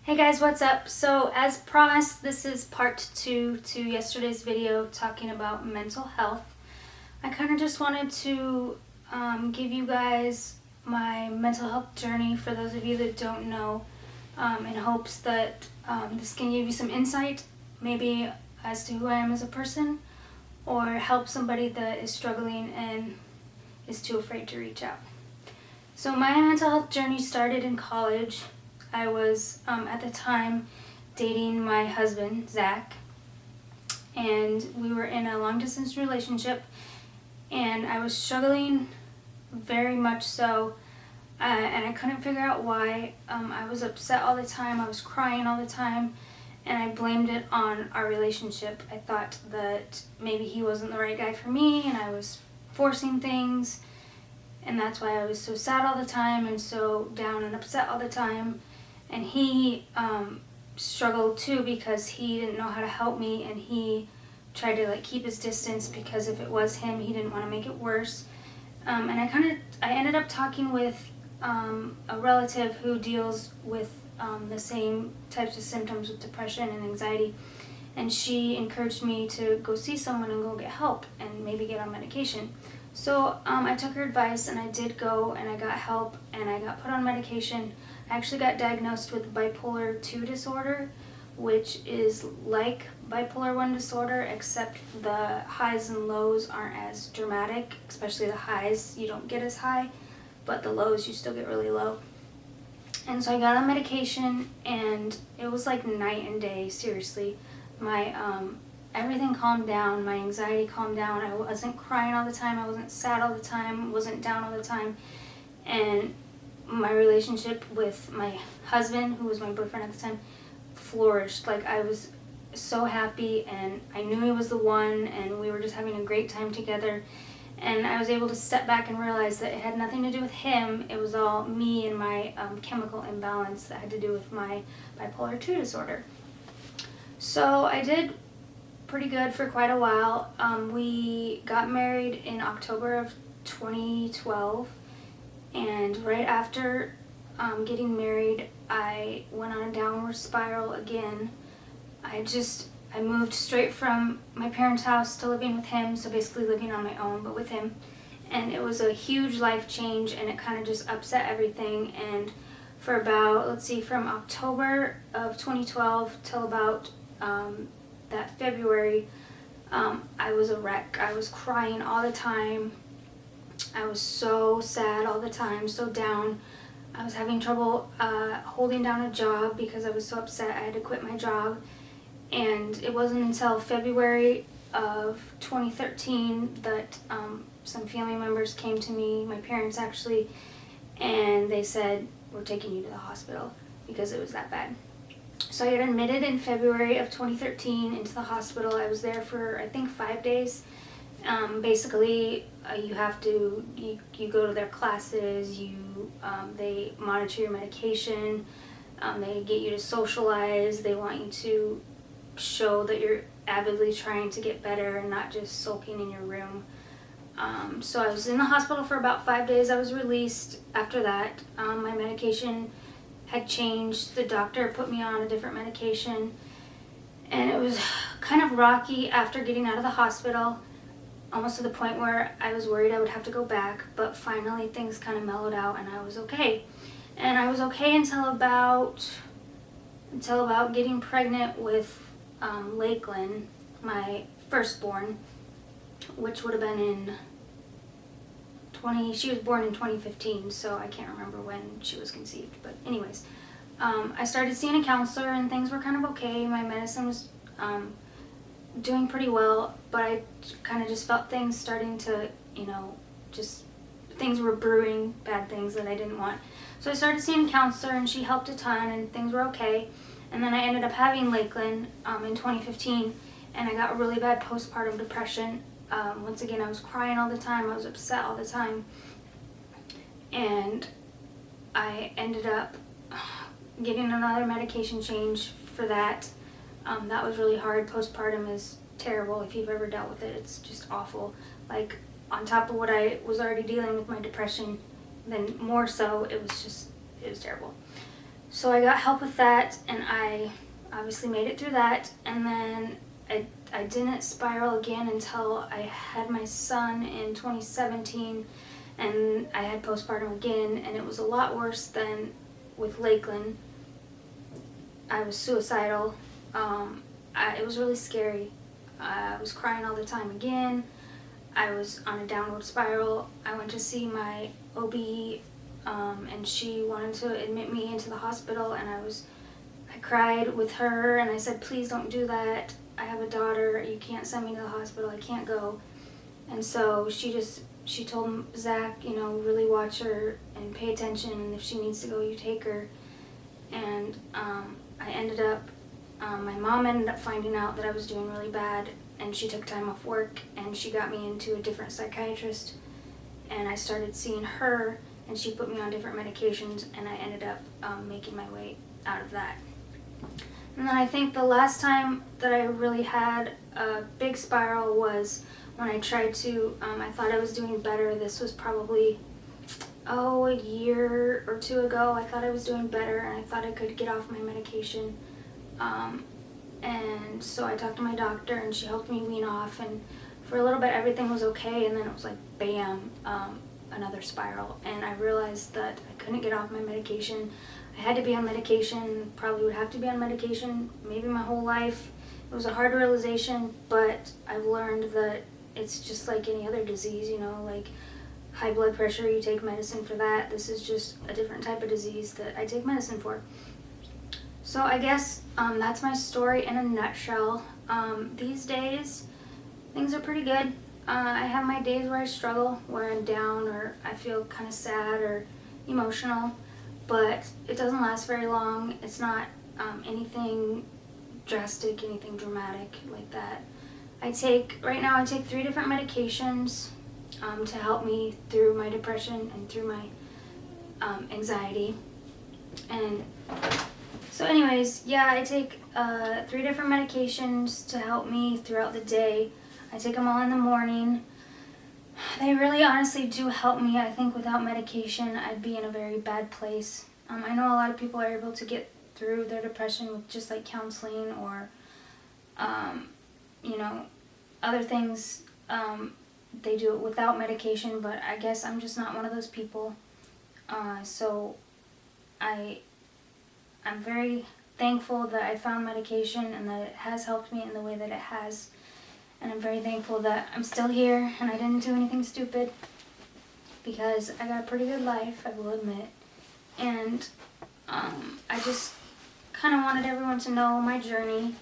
Hey guys, what's up? So as promised, this is part 2 to yesterday's video talking about mental health. I kind of just wanted to give you guys my mental health journey for those of you that don't know, in hopes that this can give you some insight, maybe as to who I am as a person, or help somebody that is struggling and is too afraid to reach out. So my mental health journey started in college. I was, at the time, dating my husband, Zach, and we were in a long-distance relationship, and I was struggling very much so, and I couldn't figure out why. I was upset all the time, I was crying all the time, and I blamed it on our relationship. I thought that maybe he wasn't the right guy for me, and I was forcing things, and that's why I was so sad all the time and so down and upset all the time. And he struggled too because he didn't know how to help me, and he tried to keep his distance because if it was him, he didn't want to make it worse. And I ended up talking with a relative who deals with the same types of symptoms with depression and anxiety, and she encouraged me to go see someone and go get help and maybe get on medication. So I took her advice and I did go and I got help and I got put on medication. I actually got diagnosed with bipolar 2 disorder, which is like bipolar 1 disorder, except the highs and lows aren't as dramatic, especially the highs you don't get as high, but the lows you still get really low. And so I got on medication and it was like night and day, seriously. My everything calmed down, my anxiety calmed down, I wasn't crying all the time, I wasn't sad all the time, wasn't down all the time, and my relationship with my husband, who was my boyfriend at the time, flourished. I was so happy and I knew he was the one and we were just having a great time together, and I was able to step back and realize that it had nothing to do with him, it was all me and my chemical imbalance that had to do with my bipolar 2 disorder. So I did pretty good for quite a while. We got married in October of 2012, and right after getting married, I went on a downward spiral again. I moved straight from my parents' house to living with him, so basically living on my own, but with him. And it was a huge life change, and it kind of just upset everything. And for about, from October of 2012 till about that February, I was a wreck. I was crying all the time. I was so sad all the time, so down. I was having trouble holding down a job because I was so upset I had to quit my job. And it wasn't until February of 2013 that some family members came to me, my parents actually, and they said, "We're taking you to the hospital," because it was that bad. So I got admitted in February of 2013 into the hospital. I was there for, I think, 5 days. Basically, you go to their classes, they monitor your medication, they get you to socialize, they want you to show that you're avidly trying to get better and not just sulking in your room. So I was in the hospital for about 5 days. I was released after that. My medication had changed. The doctor put me on a different medication, and it was kind of rocky after getting out of the hospital, almost to the point where I was worried I would have to go back, but finally things kind of mellowed out and I was okay. And I was okay until about getting pregnant with Lakeland, my firstborn, which would have been she was born in 2015, so I can't remember when she was conceived, but anyways, I started seeing a counselor and things were kind of okay. My medicine was doing pretty well, but I kind of just felt things starting to, things were brewing, bad things that I didn't want. So I started seeing a counselor and she helped a ton and things were okay. And then I ended up having Lakeland in 2015, and I got really bad postpartum depression. Once again, I was crying all the time, I was upset all the time, and I ended up getting another medication change for that. That was really hard. Postpartum is terrible. If you've ever dealt with it, it's just awful. On top of what I was already dealing with my depression, then more so, it was terrible. So I got help with that, and I obviously made it through that. And then I didn't spiral again until I had my son in 2017, and I had postpartum again, and it was a lot worse than with Lakeland. I was suicidal. It was really scary. I was crying all the time again. I was on a downward spiral. I went to see my OB, and she wanted to admit me into the hospital, and I cried with her, and I said, please don't do that. I have a daughter. You can't send me to the hospital. I can't go. And so she told Zach, really watch her and pay attention, and if she needs to go, you take her. And I ended up, my mom ended up finding out that I was doing really bad, and she took time off work, and she got me into a different psychiatrist, and I started seeing her, and she put me on different medications, and I ended up making my way out of that. And then I think the last time that I really had a big spiral was when I tried to, I thought I was doing better. This was probably, a year or two ago. I thought I was doing better, and I thought I could get off my medication. And so I talked to my doctor, and she helped me wean off, and for a little bit everything was okay, and then it was like bam, another spiral, and I realized that I couldn't get off my medication. I had to be on medication, probably would have to be on medication maybe my whole life. It was a hard realization, but I've learned that it's just like any other disease, like high blood pressure, you take medicine for that. This is just a different type of disease that I take medicine for. So I guess that's my story in a nutshell. These days, things are pretty good. I have my days where I struggle, where I'm down, or I feel kind of sad or emotional, but it doesn't last very long. It's not anything drastic, anything dramatic like that. Right now I take 3 different medications to help me through my depression and through my anxiety. And so anyways, yeah, I take 3 different medications to help me throughout the day. I take them all in the morning. They really honestly do help me. I think without medication, I'd be in a very bad place. I know a lot of people are able to get through their depression with just like counseling or, other things. They do it without medication, but I guess I'm just not one of those people. So I'm very thankful that I found medication and that it has helped me in the way that it has. And I'm very thankful that I'm still here and I didn't do anything stupid, because I got a pretty good life, I will admit. And I just kind of wanted everyone to know my journey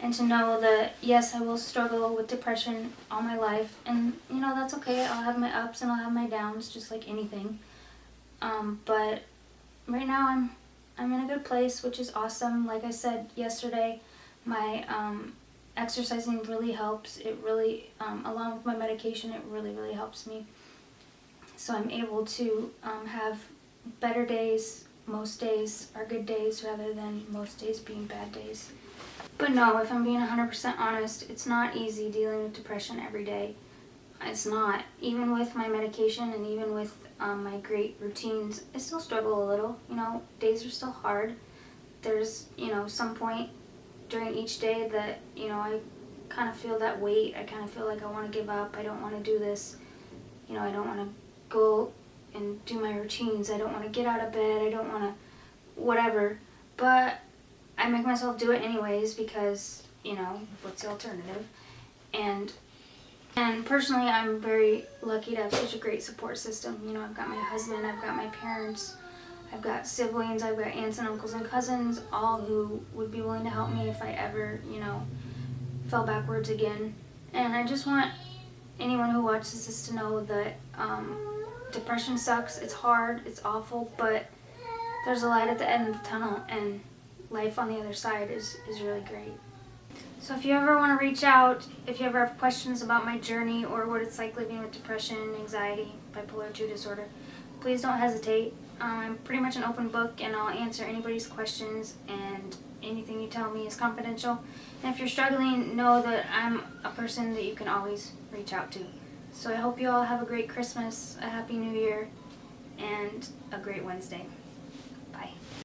and to know that, yes, I will struggle with depression all my life. And, that's okay. I'll have my ups and I'll have my downs, just like anything. But right now I'm in a good place, which is awesome. Like I said yesterday, my exercising really helps. It really, along with my medication, it really, really helps me. So I'm able to have better days. Most days are good days rather than most days being bad days. But no, if I'm being 100% honest, it's not easy dealing with depression every day. It's not. Even with my medication and even with my great routines, I still struggle a little. Days are still hard. There's, some point during each day that, I kind of feel that weight. I kind of feel like I want to give up. I don't want to do this. I don't want to go and do my routines. I don't want to get out of bed. I don't want to whatever. But I make myself do it anyways because, what's the alternative? And personally, I'm very lucky to have such a great support system. I've got my husband, I've got my parents, I've got siblings, I've got aunts and uncles and cousins, all who would be willing to help me if I ever, fell backwards again. And I just want anyone who watches this to know that depression sucks, it's hard, it's awful, but there's a light at the end of the tunnel, and life on the other side is really great. So if you ever want to reach out, if you ever have questions about my journey or what it's like living with depression, anxiety, bipolar 2 disorder, please don't hesitate. I'm pretty much an open book, and I'll answer anybody's questions, and anything you tell me is confidential. And if you're struggling, know that I'm a person that you can always reach out to. So I hope you all have a great Christmas, a happy New Year, and a great Wednesday.